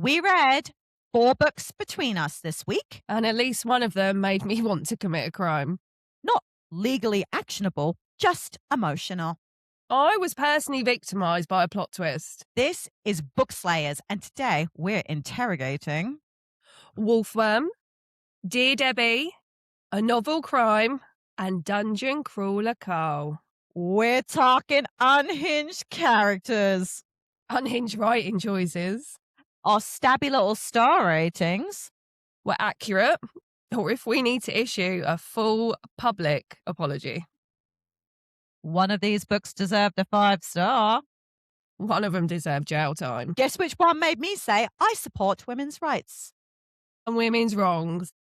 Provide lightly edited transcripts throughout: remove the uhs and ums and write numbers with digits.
We read 4 books between us this week. And at least one of them made me want to commit a crime. Not legally actionable, just emotional. I was personally victimised by a plot twist. This is Bookslayers, and today we're interrogating Wolfworm, Dear Debbie, A Novel Crime, and Dungeon Crawler Carl. We're talking unhinged characters. Unhinged writing choices Our stabby little star ratings were accurate, or if we need to issue a full public apology. One of these books deserved a 5-star. One of them deserved jail time. Guess which one made me say I support women's rights? And women's wrongs.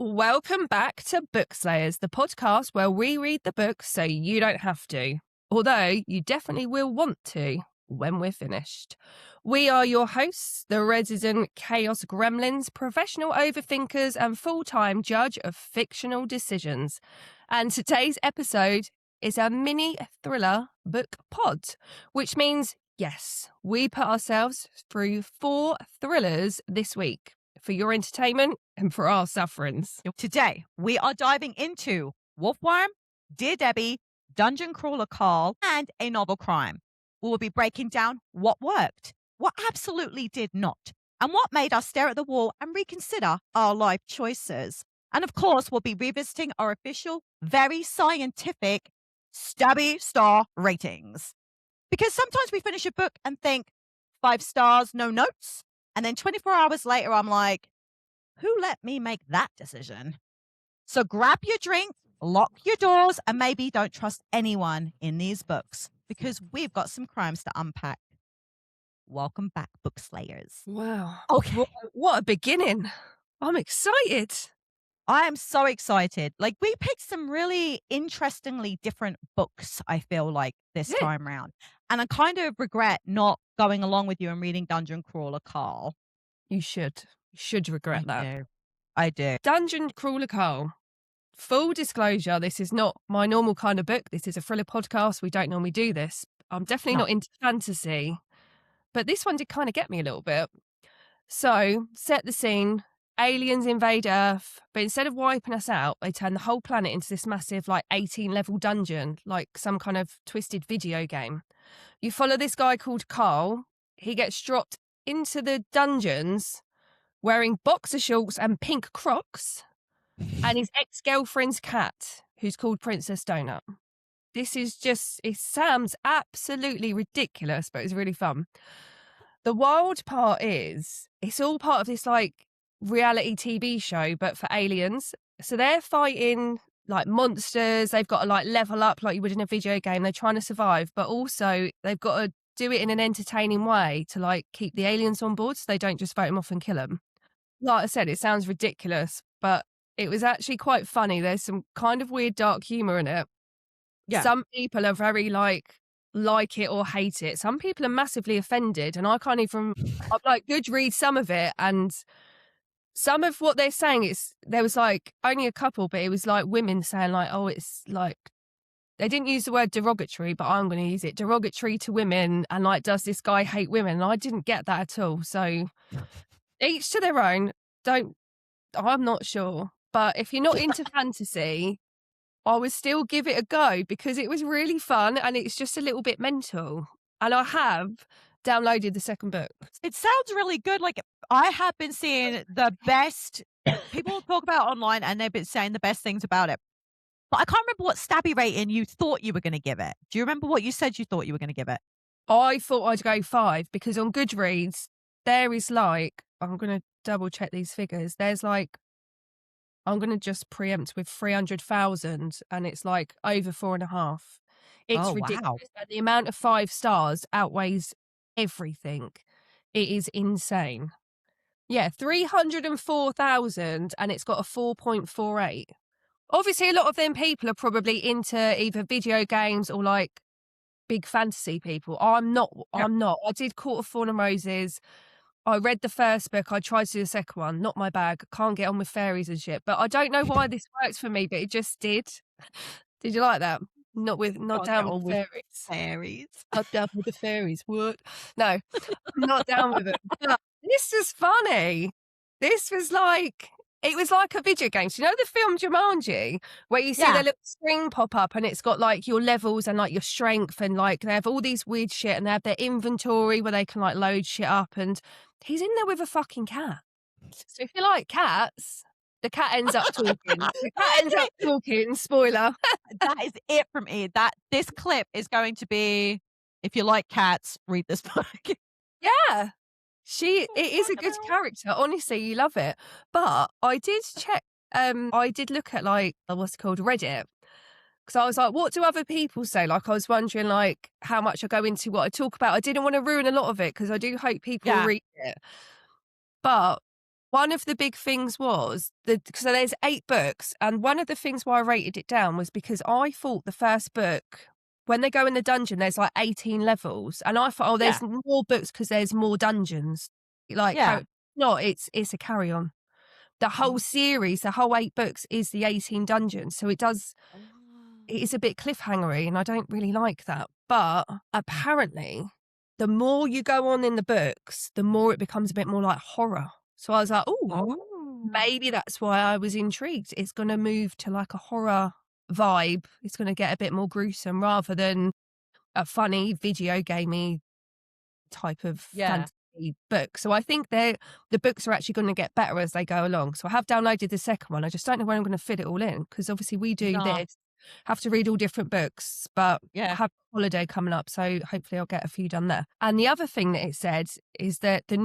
Welcome back to Bookslayers, the podcast where we read the books so you don't have to. Although you definitely will want to when we're finished. We are your hosts, the resident chaos gremlins, professional overthinkers, and full-time judge of fictional decisions. And today's episode is a mini thriller book pod, which means, yes, we put ourselves through 4 thrillers this week for your entertainment and for our sufferings. Today, we are diving into Wolfworm, Dear Debbie, Dungeon Crawler Carl, and A Novel Crime. We will be breaking down what worked, what absolutely did not, and what made us stare at the wall and reconsider our life choices. And of course, we'll be revisiting our official, very scientific, stabby star ratings. Because sometimes we finish a book and think, 5 stars, no notes. And then 24 hours later, I'm like, who let me make that decision? So grab your drink, lock your doors, and maybe don't trust anyone in these books because we've got some crimes to unpack. Welcome back, Bookslayers. Wow. Okay. What a beginning. I'm excited. I am so excited. Like, we picked some really interestingly different books, I feel like, this time round. And I kind of regret not going along with you and reading Dungeon Crawler Carl. You should. You should regret that. I do. Dungeon Crawler Carl. Full disclosure, this is not my normal kind of book. This is a thriller podcast. We don't normally do this. I'm definitely not into fantasy. But this one did kind of get me a little bit. So, set the scene. Aliens invade Earth, but instead of wiping us out, they turn the whole planet into this massive, 18-level dungeon, like some kind of twisted video game. You follow this guy called Carl. He gets dropped into the dungeons wearing boxer shorts and pink Crocs, and his ex-girlfriend's cat, who's called Princess Donut. This is it sounds absolutely ridiculous, but it's really fun. The wild part is, it's all part of this, reality TV show, but for aliens. So they're fighting monsters. They've got to level up like you would in a video game. They're trying to survive, but also they've got to do it in an entertaining way to keep the aliens on board so they don't just vote them off and kill them. Like I said, it sounds ridiculous, but it was actually quite funny. There's some kind of weird dark humor in it. Yeah. Some people are very like it or hate it. Some people are massively offended, and I can't even I've Goodread some of it, and some of what they're saying there was only a couple, but it was women saying oh, it's they didn't use the word derogatory, but I'm going to use it, derogatory to women, and does this guy hate women? And I didn't get that at all. So each to their own. I'm not sure. But if you're not into fantasy, I would still give it a go because it was really fun and it's just a little bit mental. And I have downloaded the second book. It sounds really good. I have been seeing the best people talk about online, and they've been saying the best things about it. But I can't remember what stabby rating you thought you were going to give it. Do you remember what you said you thought you were going to give it? I thought I'd go 5 because on Goodreads, there is I'm going to double check these figures. There's I'm going to just preempt with 300,000 and it's over 4.5. It's ridiculous. Wow. And the amount of 5 stars outweighs everything. It is insane. Yeah, 304,000 and it's got a 4.48. Obviously, a lot of them people are probably into either video games or big fantasy people. I'm not. I did Court of Thorn and Roses. I read the first book, I tried to do the second one, not my bag, can't get on with fairies and shit, but I don't know why this works for me, but it just did. Did you like that? Not Can't get down with on the with fairies. fairies. Not down with the fairies, what? No, I'm not down with it, but this was funny. This was like it was like a video game. So you know the film Jumanji, where you see Yeah. their little screen pop up and it's got like your levels and like your strength and like they have all these weird shit and they have their inventory where they can like load shit up and he's in there with a fucking cat. So if you like cats, the cat ends up talking. The cat ends up talking, spoiler. That is it from me. This clip is going to be, if you like cats, read this book. Yeah. It Oh, is a fucking good hell. character, honestly, you love it. But I did check, I did look at, like, what's it called, Reddit, because I was like, "What do other people say?" Like, I was wondering, like, how much I go into what I talk about. I didn't wanna ruin a lot of it because I do hope people Yeah. read it. But one of the big things was so there's 8 books, and one of the things why I rated it down was because I thought the first book, when they go in the dungeon, there's like 18 levels, and I thought, "Oh, Yeah. there's more books because there's more dungeons." Like, Yeah. how no, it's a carry-on. The whole Oh. series, the whole 8 books is the 18 dungeons, so Oh. it is a bit cliffhangery, and I don't really like that. But apparently, the more you go on in the books, the more it becomes a bit more like horror. So I was like, "Ooh, Oh. maybe that's why I was intrigued. It's gonna move to like a horror vibe. It's gonna get a bit more gruesome rather than a funny video gamey type of Yeah. fantasy book." So I think the books are actually gonna get better as they go along. So I have downloaded the second one. I just don't know when I'm gonna fit it all in because obviously we do No. this, have to read all different books, but I Yeah. have a holiday coming up, so hopefully I'll get a few done there. And the other thing that it said is that the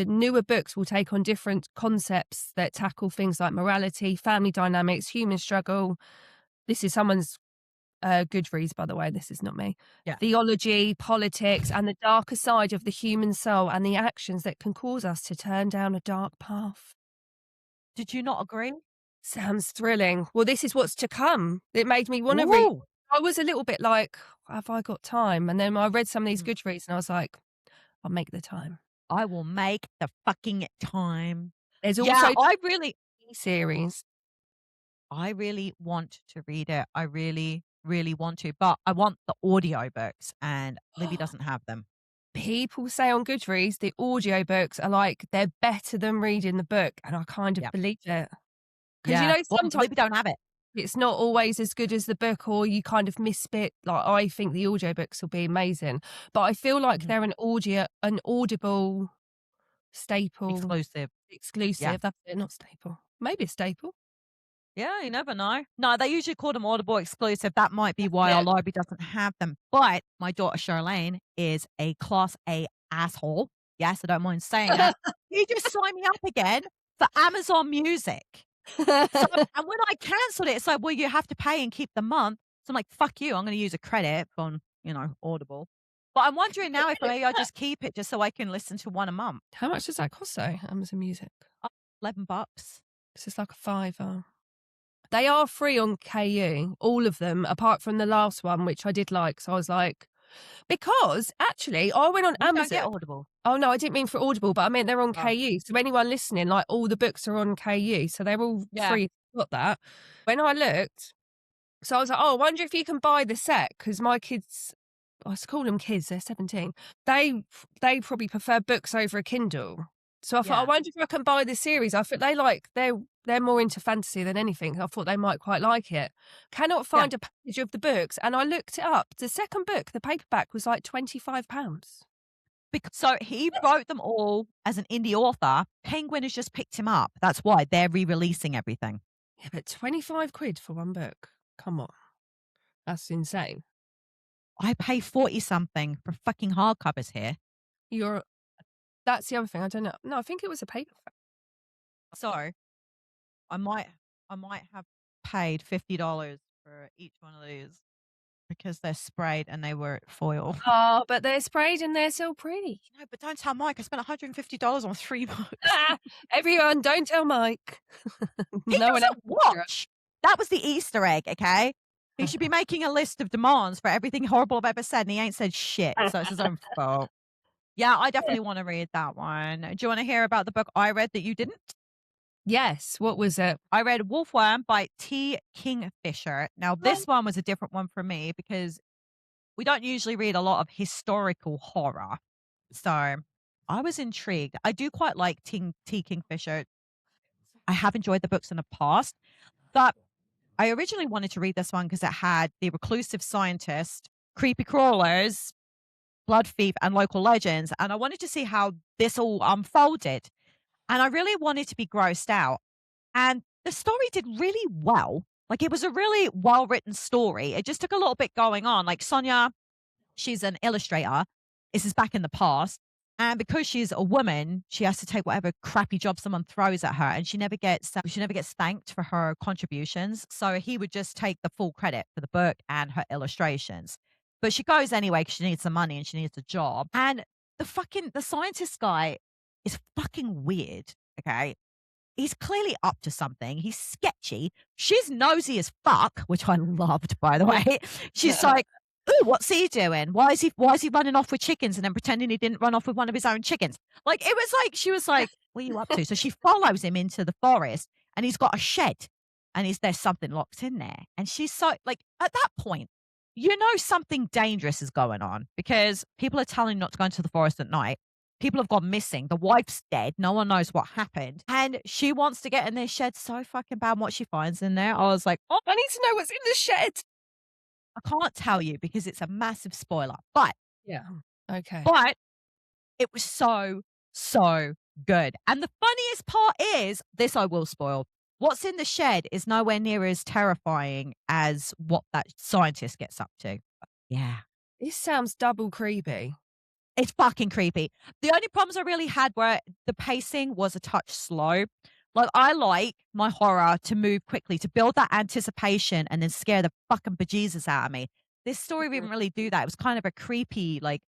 newer books will take on different concepts that tackle things like morality, family dynamics, human struggle. This is someone's Goodreads, by the way, this is not me. Yeah. Theology, politics, and the darker side of the human soul and the actions that can cause us to turn down a dark path. Did you not agree? Sounds thrilling. Well, this is what's to come. It made me want to read. Ooh. I was a little bit like, have I got time? And then I read some of these Mm. Goodreads and I was like, I'll make the time. I will make the fucking time. There's Yeah, also series. I really want to read it. I really, really want to, but I want the audiobooks and Libby doesn't have them. People say on Goodreads the audiobooks are like they're better than reading the book, and I kind of Yeah. believe it. Because Yeah. Well, sometimes Libby don't have it. it's not always as good as the book or you kind of miss bit. Like, I think the audiobooks will be amazing, but I feel like Mhm. they're an Audible staple Exclusive. Yeah. exclusive. That's it, not staple. Maybe a staple. Yeah, you never know. No, they usually call them Audible exclusive. That might be why our Yeah. library doesn't have them. But my daughter Charlene is a class A asshole. Yes, I don't mind saying that. You just sign me up again for Amazon Music. So, and when I cancelled it, it's like, well, you have to pay and keep the month. So I'm like, fuck you. I'm going to use a credit on, Audible. But I'm wondering now if maybe I just keep it just so I can listen to one a month. How much does that cost though? Amazon Music. $11. This is like a fiver. They are free on KU, all of them, apart from the last one, which I did like. So I was like, because actually, I went on We don't get Amazon. Audible. Oh no, I didn't mean for Audible, but I meant they're on Oh, KU. So anyone listening, like all the books are on KU, so they're all yeah. free. Got that. When I looked, so I was like, oh, I wonder if you can buy the set because my kids, I call them kids, they're 17. They probably prefer books over a Kindle. So I thought, I Yeah. wonder if I can buy the series. I thought they're more into fantasy than anything. I thought they might quite like it. Cannot Yeah. find a package of the books, and I looked it up. The second book, the paperback, was like £25. So he wrote them all as an indie author. Penguin has just picked him up. That's why they're re-releasing everything. Yeah, but 25 quid for one book. Come on. That's insane. I pay 40 something for fucking hardcovers here. That's the other thing. I don't know. No, I think it was a paperback. So I might have paid $50 for each one of these because they're sprayed and they were foil. Oh, but they're sprayed and they're so pretty. No, but don't tell Mike I spent $150 on 3 books. Everyone, don't tell Mike. He No one else doesn't watch. That was the Easter egg, okay? He should be making a list of demands for everything horrible I've ever said, and he ain't said shit, so it's his own fault. Yeah, I definitely want to read that one. Do you want to hear about the book I read that you didn't? Yes. What was it? I read Wolfworm by T. Kingfisher. Now, Oh, this one was a different one for me because we don't usually read a lot of historical horror. So I was intrigued. I do quite like T. Kingfisher. I have enjoyed the books in the past, but I originally wanted to read this one because it had the reclusive scientist, creepy crawlers, blood thief, and local legends. And I wanted to see how this all unfolded. And I really wanted to be grossed out. And the story did really well. Like it was a really well written story. It just took a little bit going on. Like Sonia, she's an illustrator. This is back in the past. And because she's a woman, she has to take whatever crappy job someone throws at her, and she never gets thanked for her contributions. So he would just take the full credit for the book and her illustrations. But she goes anyway because she needs some money and she needs a job. And the scientist guy is fucking weird. Okay, he's clearly up to something. He's sketchy. She's nosy as fuck, which I loved, by the way. She's like, "Ooh, what's he doing? Why is he running off with chickens and then pretending he didn't run off with one of his own chickens?" Like it was like she was like, "What are you up to?" So she follows him into the forest and he's got a shed and there's something locked in there. And she's so like at that point, you know something dangerous is going on because people are telling not to go into the forest at night. People have gone missing. The wife's dead. No one knows what happened. And she wants to get in this shed so fucking bad. What she finds in there, I was like, oh, I need to know what's in the shed. I can't tell you because it's a massive spoiler. But Yeah. Okay. but it was so, so good. And the funniest part is this I will spoil. What's in the shed is nowhere near as terrifying as what that scientist gets up to. Yeah. This sounds double creepy. It's fucking creepy. The only problems I really had were the pacing was a touch slow. Like, I like my horror to move quickly, to build that anticipation and then scare the fucking bejesus out of me. This story Mhm. didn't really do that. It was kind of a creepy, like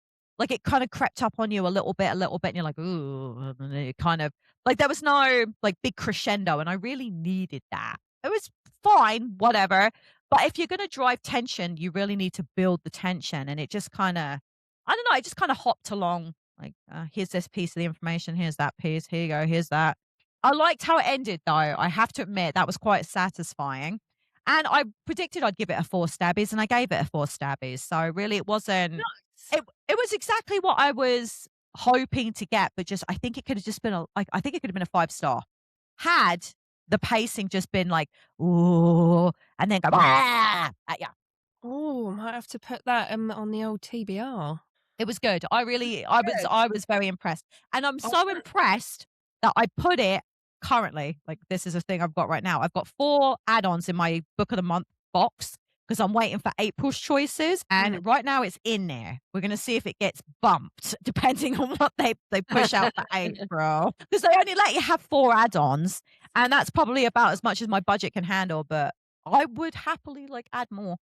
it kind of crept up on you a little bit, and you're like, ooh, and then it kind of like there was no like big crescendo, and I really needed that. It was fine, whatever. But if you're gonna drive tension, you really need to build the tension. And it just kinda I don't know, it just kinda hopped along, like, here's this piece of the information, here's that piece, here you go, here's that. I liked how it ended, though. I have to admit, that was quite satisfying, and I predicted I'd give it a 4 stabbies, and I gave it a 4 stabbies, so really it wasn't Nice. it was exactly what I was hoping to get, but just I think it could have just been I think it could have been a 5 star. Had the pacing just been like, "Ooh," and then go, "Ah," yeah. Oh, might have to put that on the old TBR. It was good. Good. I was very impressed. And I'm I so wanna impressed that I put it currently, like this is a thing I've got right now. I've got 4 add-ons in my book of the month box because I'm waiting for April's choices. And mm. right now it's in there. We're gonna see if it gets bumped depending on what they push out for April. Because they only let you have 4 add-ons, and that's probably about as much as my budget can handle, but I would happily like add more.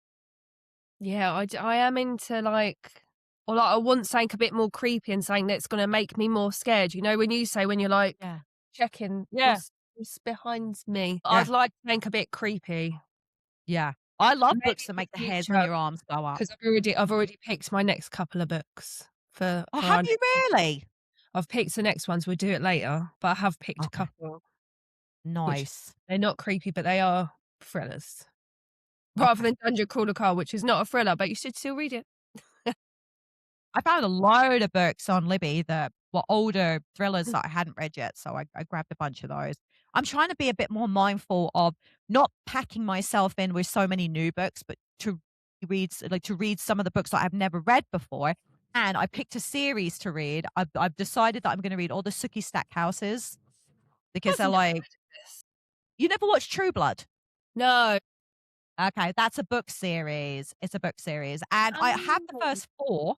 Yeah, I am into like or like I want something a bit more creepy and something that's gonna make me more scared. You know, when you say when you're like Yeah. checking Yeah. what's behind me, Yeah. I'd like something a bit creepy. Yeah. I love Maybe books in that the make the hairs on future, your arms go up. 'cause I've already picked my next couple of books Oh, for have our you next really? I've picked the next ones, we'll do it later, but I have picked a Okay. couple, which Nice. they're not creepy, but they are thrillers. Rather Okay. than Dungeon Crawler Call, which is not a thriller, but you should still read it. I found a load of books on Libby that were older thrillers that I hadn't read yet, so I grabbed a bunch of those. I'm trying to be a bit more mindful of not packing myself in with so many new books, but to read some of the books that I've never read before. And I picked a series to read. I've decided that I'm gonna read all the Sookie Stackhouses because I've they're never like read this. you never watched True Blood? No. Okay, that's a book series. It's a book series, and I have the Oh. first 4,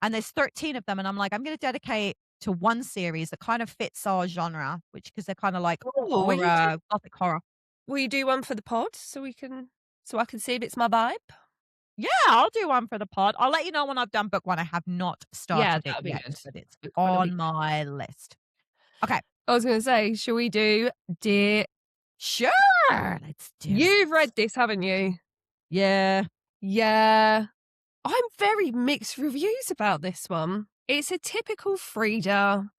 and there's 13 of them, and I'm like, I'm gonna dedicate to one series that kind of fits our genre, which because 'cause they're kinda like Oh, horror, gothic horror. will you do one for the pod so I can see if it's my vibe? Yeah, I'll do one for the pod. I'll let you know when I've done book 1. I have not Yeah, started it that'll be yet, good. but it's Book one will be on my list. Okay. I was gonna say, shall we do Dear Sure, let's do it. You've read this, haven't you? Yeah. Yeah. I'm very mixed reviews about this one. It's a typical Frida.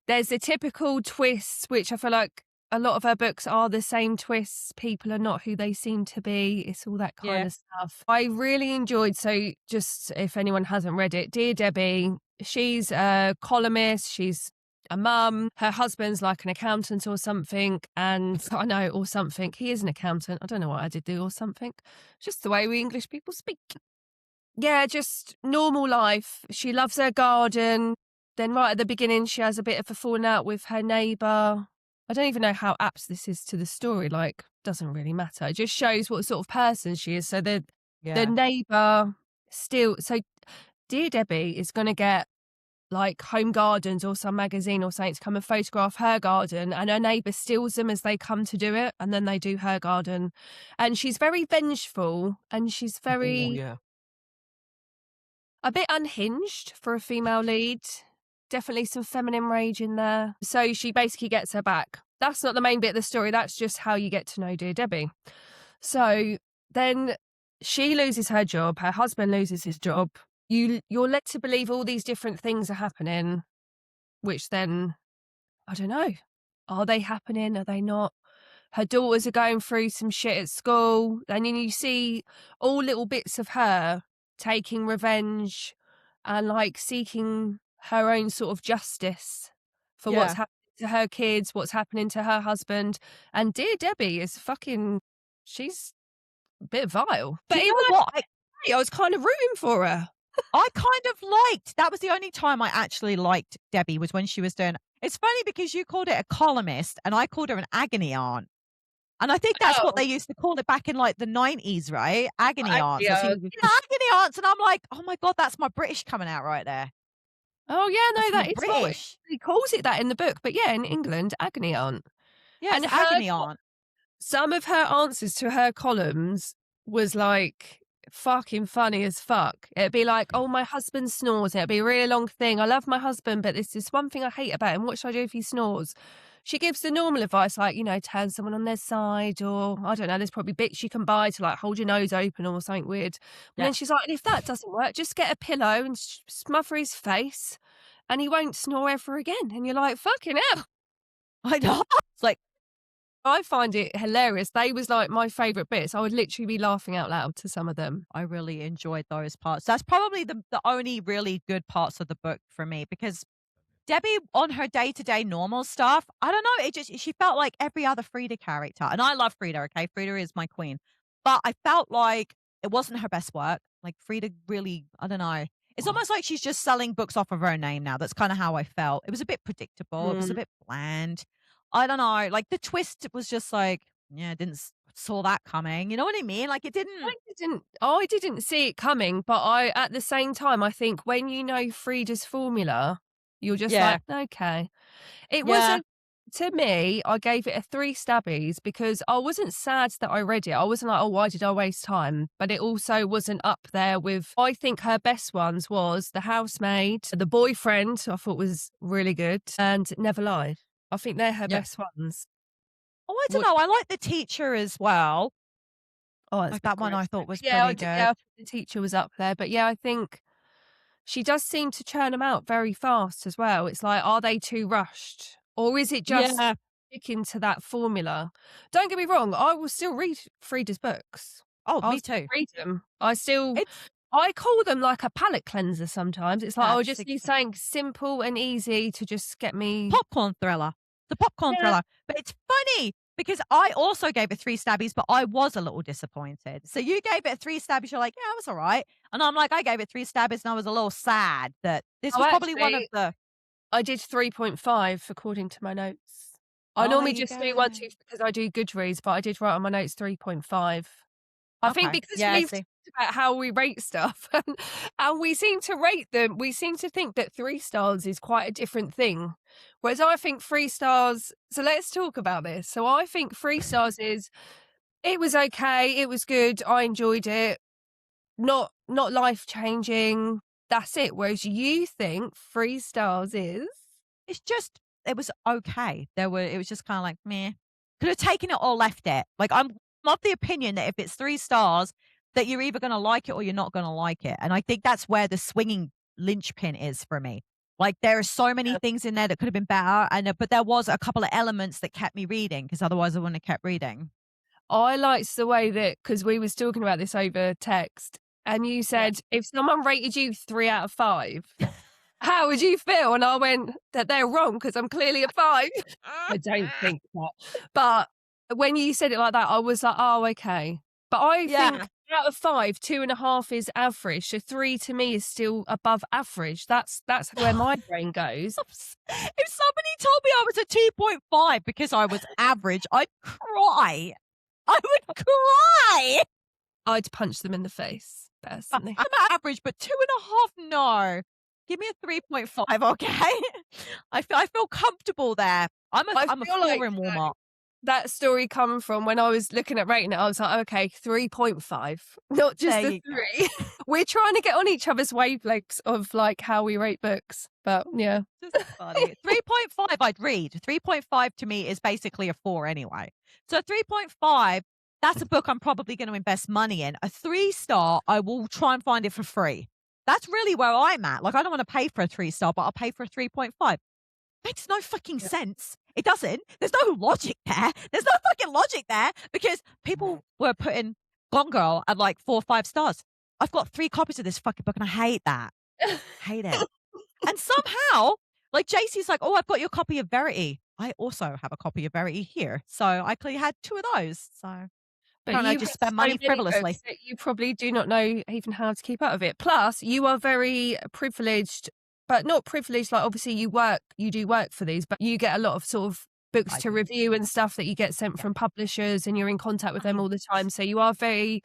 There's a typical twist, which I feel like a lot of her books are the same twists. People are not who they seem to be. It's all that kind Yeah. of stuff. I really enjoyed, so just if anyone hasn't read it, Dear Debbie, she's a columnist, she's a mum, her husband's like an accountant or something, and I know, or something. He is an accountant. I don't know what I did do or something. Just the way we English people speak. Yeah, just normal life. She loves her garden. Then right at the beginning, she has a bit of a falling out with her neighbour. I don't even know how apt this is to the story. Like, doesn't really matter. It just shows what sort of person she is. So the Yeah. neighbour still. So Dear Debbie is going to get like Home Gardens or some magazine or something to come and photograph her garden, and her neighbour steals them as they come to do it, and then they do her garden. And she's very vengeful, and she's Oh, very yeah. a bit unhinged for a female lead. Definitely some feminine rage in there. So she basically gets her back. That's not the main bit of the story. That's just how you get to know Dear Debbie. So then she loses her job. Her husband loses his job. You're led to believe all these different things are happening, which then, I don't know. Are they happening? Are they not? Her daughters are going through some shit at school. And then you see all little bits of her taking revenge and like seeking her own sort of justice for what's Yeah. happening to her kids, what's happening to her husband. And Dear Debbie is fucking, she's a bit vile. Do But you in know my what? way, I was kind of rooting for her. I kind of liked that was the only time I actually liked Debbie was when she was doing it's funny because you called it a columnist and I called her an agony aunt. And I think that's what Oh, they used to call it back in like the 90s, right? Agony aunts or actually, something. Yeah, agony aunts. And I'm like, oh my God, that's my British coming out right there. oh yeah, That's no, my that is what British. he calls it that in the book. But yeah, in England, agony aunt. Yeah, And it's agony aunt. some of her answers to her columns was like fucking funny as fuck. It'd be like, oh, my husband snores. It'd be a really long thing. I love my husband, but there's this one thing I hate about him. What should I do if he snores? She gives the normal advice, like, turn someone on their side, or I don't know, there's probably bits you can buy to like hold your nose open or something weird. And Yeah. then she's like, and if that doesn't work, just get a pillow and smother his face and he won't snore ever again. And you're like, fucking hell. I know. It's like, I find it hilarious. They was like my favourite bits. I would literally be laughing out loud to some of them. I really enjoyed those parts. That's probably the only really good parts of the book for me because Debbie on her day-to-day normal stuff, I don't know, it just she felt like every other Frida character, and I love Frida, okay? Frida is my queen. But I felt like it wasn't her best work. Like Frida really, I don't know. It's almost like she's just selling books off of her own name now. That's kind of how I felt. It was a bit predictable. It was a Mm. bit bland. I don't know. Like the twist was just like, yeah, I didn't saw that coming. You know what I mean? Like it didn't. I didn't see it coming, but I at the same time, I think when you know Frida's formula, you're just Yeah. like, okay. It Yeah. wasn't to me, I gave it a 3 stabbies because I wasn't sad that I read it. I wasn't like, oh, why did I waste time? But it also wasn't up there with I think her best ones was The Housemaid, The Boyfriend, I thought was really good, and Never Lie. I think they're her Yeah. best ones. Oh, I don't What know. I like the teacher as well. Oh, that's a Like bit that one grim. I thought was Yeah, pretty yeah, good. I think the teacher was up there, but yeah, I think she does seem to churn them out very fast as well. It's like, are they too rushed? Or is it just Yeah. sticking to that formula? Don't get me wrong, I will still read Frida's books. Oh, I'll me still too. read them. It's I call them like a palate cleanser sometimes. It's like, oh, I that's just ex need something simple and easy to just get me. popcorn thriller. The popcorn Yeah. thriller. But it's funny because I also gave it 3 stabbies, but I was a little disappointed. So you gave it 3 stabbies, you're like, "Yeah, it was alright." And I'm like, I gave it 3 stabbies and I was a little sad that this Oh, was probably one of actually, the I did 3.5 according to my notes. I oh, there normally you just do 1, go. 2 because I do Goodreads, but I did write on my notes 3.5. I think Okay. because Yeah, we've see. talked about how we rate stuff and we seem to rate them, we seem to think that 3 stars is quite a different thing. Whereas I think 3 stars, so let's talk about this. So I think 3 stars is it was okay, it was good, I enjoyed it, not life changing. That's it. Whereas you think 3 stars is It's just it was okay. It was just kinda like, "Meh." Could have taken it or left it. Like, I'm of the opinion that if it's 3 stars, that you're either gonna like it or you're not gonna like it, and I think that's where the swinging linchpin is for me. Like, there are so many Yeah. things in there that could have been better, and but there was a couple of elements that kept me reading because otherwise I wouldn't have kept reading. I liked the way that, because we was talking about this over text, and you Yeah. said, "If someone rated you 3 out of 5, how would you feel?" And I went, "That they're wrong because 'cause I'm clearly a 5." I don't think that. But when you said it like that, I was like, "Oh, okay." But I Yeah. think out of 5, 2.5 is average, so 3 to me is still above average. That's where my brain goes. If somebody told me I was a 2.5 because I was average, I'd cry. I would cry. I'd punch them in the face, I'm personally. average, but 2.5, no. Give me a 3.5, okay? I feel comfortable there. I I'm a feel 4 like in Walmart. that story come from when I was looking at rating it, I was like, "Okay, 3.5, not just There a you go. 3." We're trying to get on each other's wavelengths of, like, how we rate books, but yeah. Just funny. 3.5 I'd read. 3.5 to me is basically a 4 anyway. So 3.5, that's a book I'm probably gonna invest money in. A 3-star, I will try and find it for free. That's really where I'm at. Like, I don't wanna pay for a 3-star, but I'll pay for a 3.5. Makes no fucking Yeah. sense. It doesn't. There's no logic there. There's no fucking logic there because people were putting Gone Girl at, like, 4 or 5 stars. I've got 3 copies of this fucking book, and I hate that. Hate it. And somehow, like, JC's like, "Oh, I've got your copy of Verity." I also have a copy of Verity here. So I clearly had 2 of those. So But apparently I you just have spend so money many frivolously. books that you probably do not know even how to keep up with it. Plus, you are very privileged, but not privileged, like, obviously you do work for these, but you get a lot of sort of books I to do. review and stuff that you get sent Yeah. from publishers, and you're in contact with them I all the time, so you're very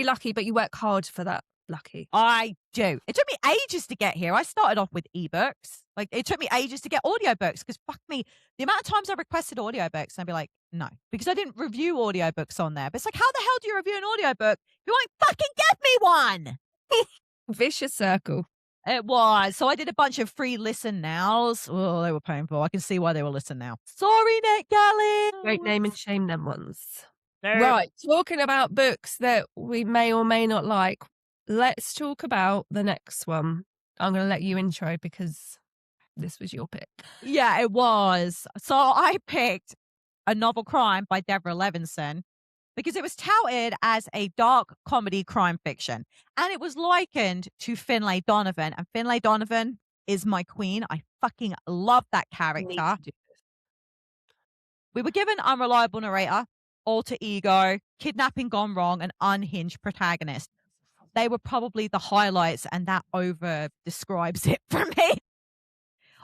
lucky, but you work hard for that lucky. I do. It took me ages to get here. I started off with ebooks. Like, it took me ages to get audiobooks because fuck me, the amount of times I requested audiobooks and I'd be like, "No," because I didn't review audiobooks on there. But it's like, how the hell do you review an audiobook if you won't fucking give me one? Vicious circle. It was. So I did a bunch of free listen nows. Oh, they were painful. I can see why they were listen now. Sorry, Don't NetGalley. name and shame them ones. Nope. Right, talking about books that we may or may not like, let's talk about the next one. I'm gonna let you intro because this was your pick. Yeah, it was. So I picked A Novel Crime by Deborah Levinson because it was touted as a dark comedy crime fiction. And it was likened to Finlay Donovan. And Finlay Donovan is my queen. I fucking love that Need character. to do We were given unreliable narrator, alter ego, kidnapping gone wrong, and unhinged protagonist. They were probably the highlights, and that over describes it for me.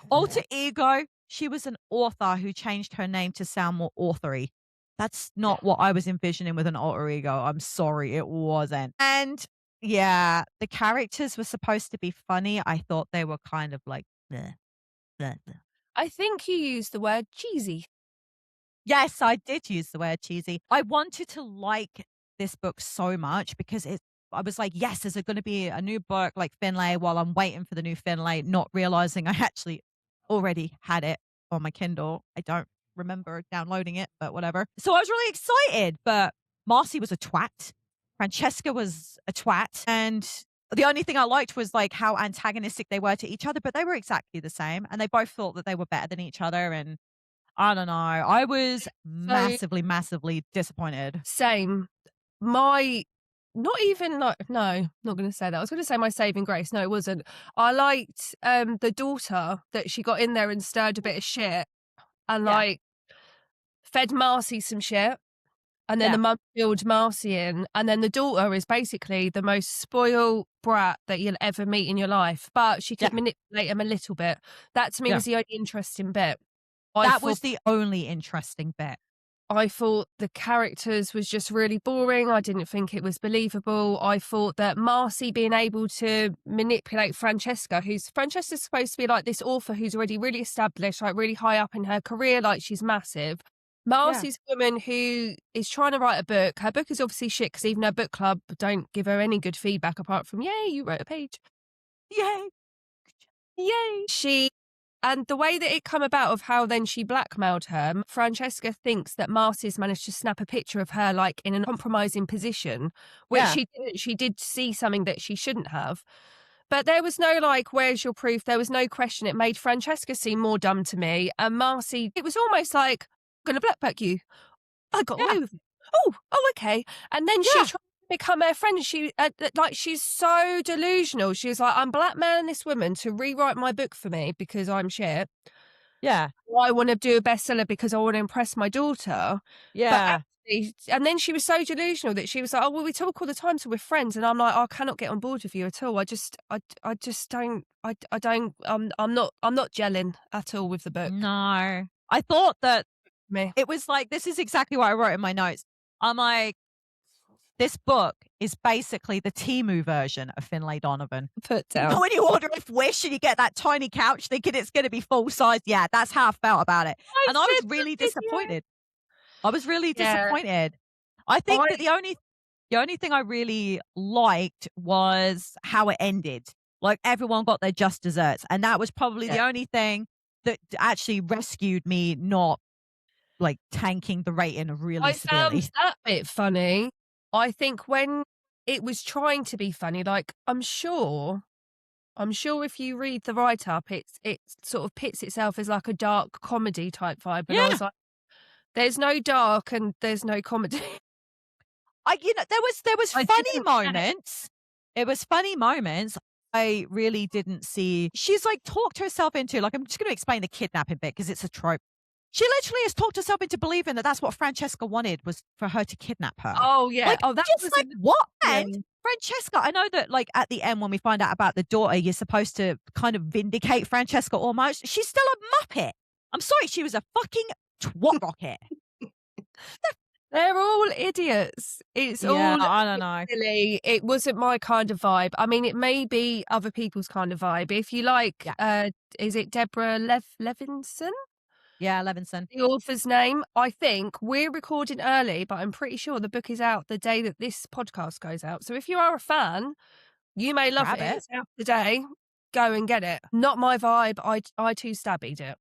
Alter ego, she was an author who changed her name to sound more authory. That's not what I was envisioning with an alter ego. I'm sorry, it wasn't. And yeah, the characters were supposed to be funny. I thought they were kind of like, bleh, bleh, bleh. I think you used the word cheesy. Yes, I did use the word cheesy. I wanted to like this book so much because I was like, yes, is there going to be a new book like Finlay while I'm waiting for the new Finlay, not realizing I actually already had it on my Kindle. I don't remember downloading it, but whatever. So I was really excited, but Marcy was a twat. Francesca was a twat. And the only thing I liked was like how antagonistic they were to each other, but they were exactly the same. And they both thought that they were better than each other. And I don't know. I was So massively, massively disappointed. same. My not even like no, not gonna say that. I was gonna say my saving grace. No, it wasn't. I liked the daughter that she got in there and stirred a bit of shit and Yeah. like fed Marcy some shit. And then Yeah. the mum filled Marcy in, and then the daughter is basically the most spoiled brat that you'll ever meet in your life, but she Yeah. could manipulate him a little bit. That to me Yeah. was the only interesting bit. I That thought was the only interesting bit. I thought the characters was just really boring. I didn't think it was believable. I thought that Marcy being able to manipulate Francesca's supposed to be like this author who's already really established, like really high up in her career, like she's massive. Yeah. Marcy's a woman who is trying to write a book. Her book is obviously shit because even her book club don't give her any good feedback apart from, yay, you wrote a page. Yay. Yay. And the way that it come about of how then she blackmailed her, Francesca thinks that Marcy's managed to snap a picture of her like in a compromising position, which Yeah. she didn't. She did see something that she shouldn't have. But there was no like, where's your proof? There was no question. It made Francesca seem more dumb to me. And Marcy, it was almost like, I'm going to blackback you. I got Yeah. away with it. Oh, okay. And then she Yeah. tried to become her friend. She, like, she's so delusional. She was like, I'm blackmailing this woman to rewrite my book for me because I'm shit. Yeah. I want to do a bestseller because I want to impress my daughter. But Yeah. and then she was so delusional that she was like, "Oh, well, we talk all the time, so we're friends." And I'm like, "I cannot get on board with you at all. I just don't. I don't. I'm not gelling at all with the book." No. I thought that Me it was like, this is exactly what I wrote in my notes. I'm like, this book is basically the Temu version of Finlay Donovan. put You know, down. when you order a Wish and you get that tiny couch thinking it's going to be full size. Yeah, that's how I felt about it. I And I was said the really video. disappointed. I was really Yeah, disappointed. I think I that the only thing I really liked was how it ended. Like, everyone got their just desserts, and that was probably yeah. the only thing that actually rescued me not, like, tanking the rating really I severely. found that bit funny. I think when it was trying to be funny, like I'm sure if you read the write up, it sort of pits itself as like a dark comedy type vibe, and I Yeah. was like, there's no dark and there's no comedy. There was I funny didn't get it. moments. It was funny moments. I really didn't see she's, like, talked herself into, like, I'm just gonna explain the kidnapping bit because it's a trope. She literally has talked herself into believing that that's what Francesca wanted, was for her to kidnap her. Oh, yeah. Like, Oh, that just was like, in what? yeah. And Francesca, I know that, like, at the end when we find out about the daughter, you're supposed to kind of vindicate Francesca almost. She's still a muppet. I'm sorry, she was a fucking twat rocket. They're all idiots. It's Yeah, all a I don't bit know. silly. It wasn't my kind of vibe. I mean, it may be other people's kind of vibe. If you like, Yeah. is it Deborah Levinson? Yeah, Levinson. The author's name. I think we're recording early, but I'm pretty sure the book is out the day that this podcast goes out. So if you are a fan, you may love it. Grab it. It's out today. Go and get it. Not my vibe. I too stabbied it.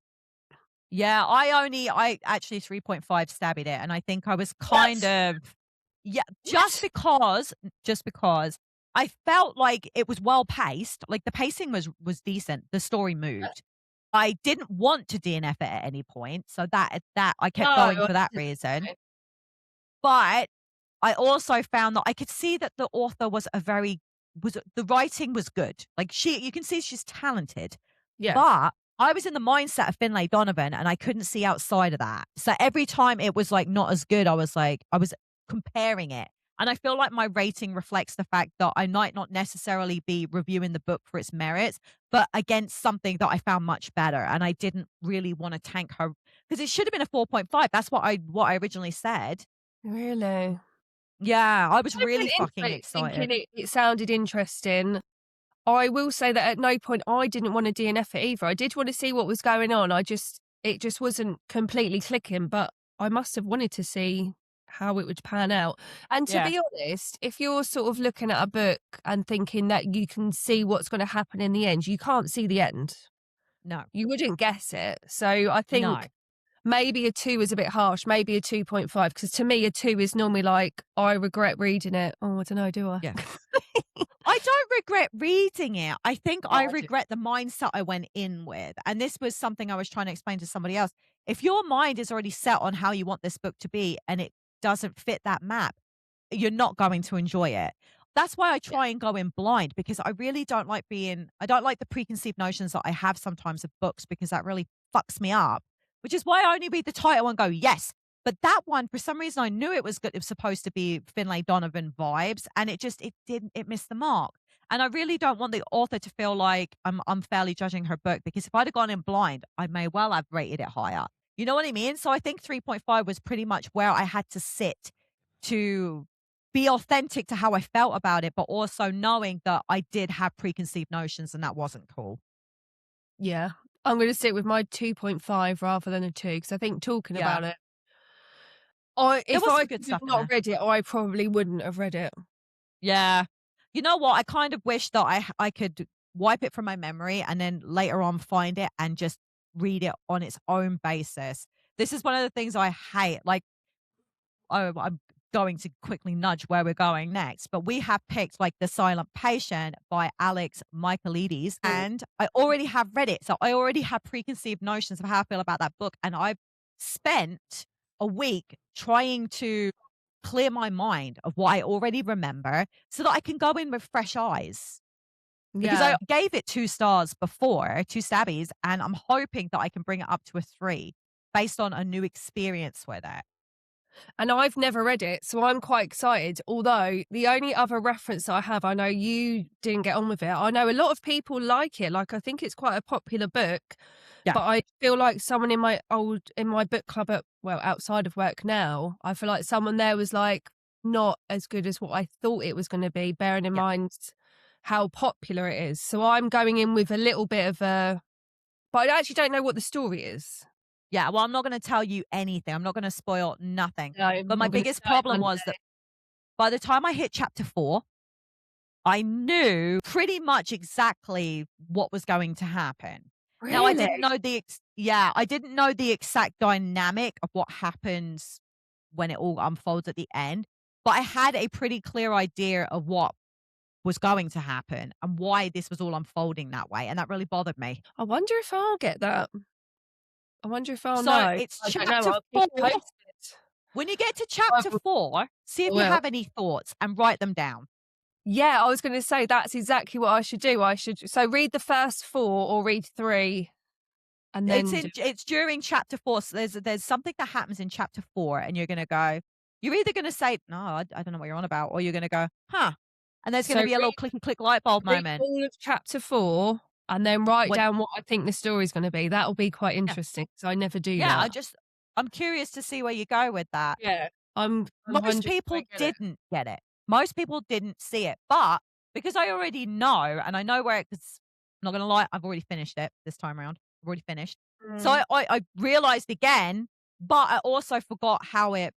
Yeah, I actually 3.5 stabbied it, and I think I was kind What? of, yeah, just What? because I felt like it was well paced, like, the pacing was decent, the story moved. I didn't want to DNF it at any point, so that I No, kept going I for that didn't. reason. But I also found that I could see that the author the writing was good. Like, you can see she's talented. Yeah. But I was in the mindset of Finlay Donovan, and I couldn't see outside of that. So every time it was, like, not as good, I was comparing it. And I feel like my rating reflects the fact that I might not necessarily be reviewing the book for its merits, but against something that I found much better. And I didn't really want to tank her because it should have been a 4.5. That's what I originally said. Really? Yeah, I was I really went into fucking it excited. thinking it sounded interesting. I will say that at no point I didn't want to DNF it either. I did want to see what was going on. It just wasn't completely clicking, but I must have wanted to see how it would pan out. And to Yeah. be honest, if you're sort of looking at a book and thinking that you can see what's going to happen in the end, you can't see the end. No. You wouldn't guess it. So I No. think maybe a 2 is a bit harsh, maybe a 2.5, because to me, a 2 is normally like, I regret reading it. Oh, I don't know, do I? Yeah. I don't regret reading it. I think Oh, I I do. regret the mindset I went in with. And this was something I was trying to explain to somebody else. If your mind is already set on how you want this book to be and it doesn't fit that map, you're not going to enjoy it. That's why I Yeah. try and go in blind, because I really I don't like the preconceived notions that I have sometimes of books, because that really fucks me up. Which is why I only read the title and go, yes. But that one, for some reason, I knew it was good. It was supposed to be Finlay Donovan vibes, and it missed the mark. And I really don't want the author to feel like I'm unfairly judging her book, because if I'd have gone in blind, I may well have rated it higher. You know what I mean? So I think 3.5 was pretty much where I had to sit to be authentic to how I felt about it, but also knowing that I did have preconceived notions and that wasn't cool. Yeah. I'm going to stick with my 2.5 rather than a 2, because I think talking Yeah. about it, There if was I some good could have stuff in not there. read it, I probably wouldn't have read it. Yeah. You know what? I kind of wish that I could wipe it from my memory and then later on find it and just read it on its own basis. This is one of the things I hate. Like, I'm going to quickly nudge where we're going next, but we have picked like The Silent Patient by Alex Michaelides, and I already have read it. So I already have preconceived notions of how I feel about that book. And I've spent a week trying to clear my mind of what I already remember so that I can go in with fresh eyes. Because Yeah. I gave it 2 stars before, 2 stabbies, and I'm hoping that I can bring it up to a 3 based on a new experience with it. And I've never read it, so I'm quite excited. Although the only other reference I have, I know you didn't get on with it. I know a lot of people like it. Like, I think it's quite a popular book, Yeah. but I feel like someone in my book club outside of work now, I feel like someone there was like not as good as what I thought it was going to be, bearing in Yeah. mind how popular it is. So I'm going in with a little bit of but I actually don't know what the story is. Yeah, well, I'm not gonna tell you anything. I'm not gonna spoil nothing. No, But I'm my going to biggest start problem Monday. was that by the time I hit chapter 4, I knew pretty much exactly what was going to happen. Now, I Really? didn't know I didn't know the exact dynamic of what happens when it all unfolds at the end, but I had a pretty clear idea of what was going to happen and why this was all unfolding that way, and that really bothered me. I wonder if I'll get that. I wonder if I'll So, know. it's I don't know. chapter I'll keep 4. you posted. When you get to I chapter 4, see if you will. have any thoughts and write them down. Yeah, I was going to say that's exactly what I should do. So read the first 4 or read 3 and then It's during chapter 4, so there's something that happens in chapter 4, and you're either gonna say, "No, I don't know what you're on about," or you're gonna go, "Huh," and there's so gonna be a little click and click light bulb read moment. all of chapter 4 and then write When down what I think the story's going to be. That'll be quite Yeah. interesting because I never do Yeah, that. I'm curious to see where you go with that. Yeah. I'm Most 100% people get it. didn't get it. Most people didn't see it, but because I already know, and I know where it 'cause I'm not gonna lie, I've already finished it this time around. I've already finished. So Mm. I realized again, but I also forgot how it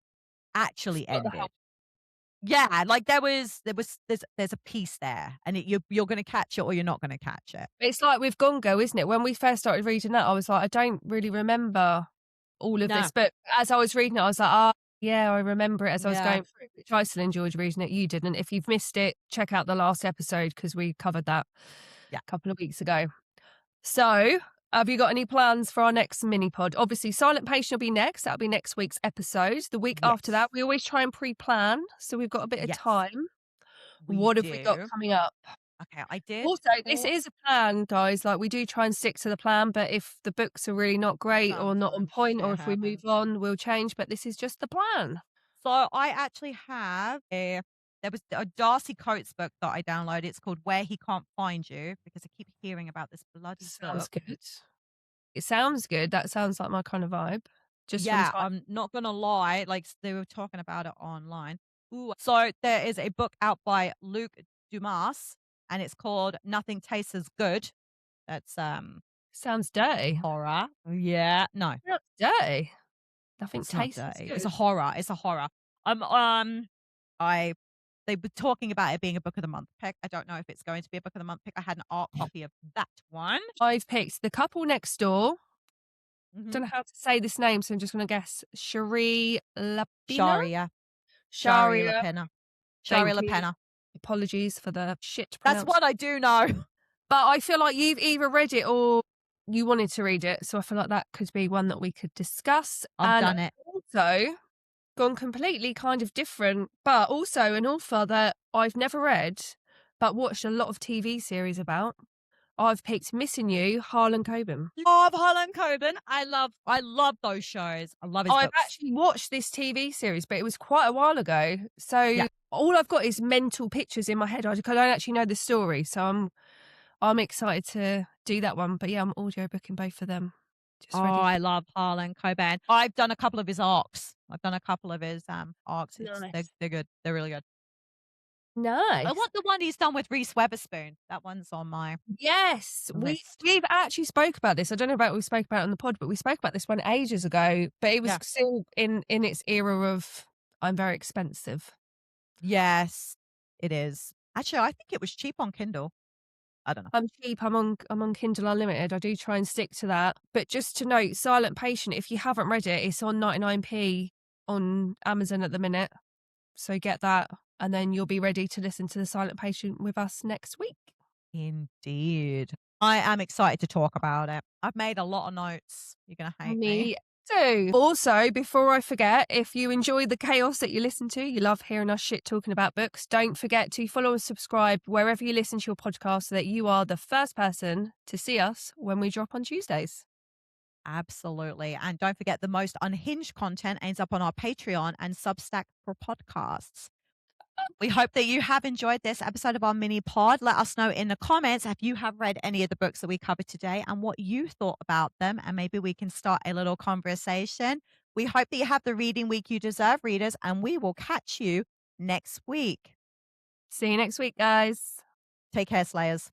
actually Got the help. ended. Yeah, like there's a piece there, and you're gonna catch it or you're not gonna catch it. It's like with Gongo, isn't it? When we first started reading that, I was like, I don't really remember all of No. this, but as I was reading it, I was like, "Ah, yeah, I remember it," as I was Yeah. going through, which I still enjoyed reading it, you didn't. If you've missed it, check out the last episode because we covered that Yeah. a couple of weeks ago. So, have you got any plans for our next mini pod? Obviously, Silent Patient will be next. That'll be next week's episode. The week after Yes. that, we always try and pre-plan, so we've got a bit of Yes, time. we What have we got do. coming up? Okay, I did Also, this pull is a plan, guys. Like, we do try and stick to the plan, but if the books are really not great or not on sometimes point, or shit if we move happens. on, we'll change. But this is just the plan. So I actually have there was a Darcy Coates book that I downloaded. It's called Where He Can't Find You because I keep hearing about this bloody Sounds book. good. It sounds good. That sounds like my kind of vibe. Just from Yeah, time. I'm not gonna lie, like they were talking about it online. Ooh, so there is a book out by Luke Dumas, and it's called Nothing Tastes as Good. That's Sounds dirty. horror. Yeah, no, Not dirty. Nothing it's not tastes as dirty. It's a good. horror. It's a horror. I they were talking about it being a book of the month pick. I don't know if it's going to be a book of the month pick. I had an art copy of that one. I've picked The Couple Next Door. Mhm. Don't know how to say this name, so I'm just going to guess Cherie Lapina. Sharia, Sharia Sharia. LaPena, Sharia Thank you. LaPena. Apologies for the shit That's pronunciation. what I do know. But I feel like you've either read it or you wanted to read it, so I feel like that could be one that we could discuss. I've And done it. also gone completely kind of different, but also an author that I've never read, but watched a lot of TV series about. I've picked Missing You, Harlan Coben. Love Harlan Coben. I love those shows. I love his I've books. actually watched this TV series, but it was quite a while ago. So Yeah. all I've got is mental pictures in my head. I don't actually know the story, so I'm excited to do that one. But yeah, I'm audiobooking both of them. Just Oh, ready. I love Harlan Coben. I've done a couple of his arcs. I've done a couple of his arcs. Nice. They're good. They're really good. I Nice. want the one he's done with Reese Witherspoon. That one's on my Yes, list. we've actually spoke about this. I don't know about we spoke about it on the pod, but we spoke about this one ages ago. But it was Yeah. still in its era of I'm very expensive. Yes, it is. Actually, I think it was cheap on Kindle. I don't know. I'm cheap. I'm on Kindle Unlimited. I do try and stick to that. But just to note, Silent Patient, if you haven't read it, it's on 99p on Amazon at the minute. So get that, and then you'll be ready to listen to The Silent Patient with us next week. Indeed. I am excited to talk about it. I've made a lot of notes. You're going to hate me. Me too. Also, before I forget, if you enjoy the chaos that you listen to, you love hearing us shit talking about books, don't forget to follow and subscribe wherever you listen to your podcast so that you are the first person to see us when we drop on Tuesdays. Absolutely. And don't forget, the most unhinged content ends up on our Patreon and Substack for podcasts. We hope that you have enjoyed this episode of our mini pod. Let us know in the comments if you have read any of the books that we covered today and what you thought about them. And maybe we can start a little conversation. We hope that you have the reading week you deserve, readers, and we will catch you next week. See you next week, guys. Take care, Slayers.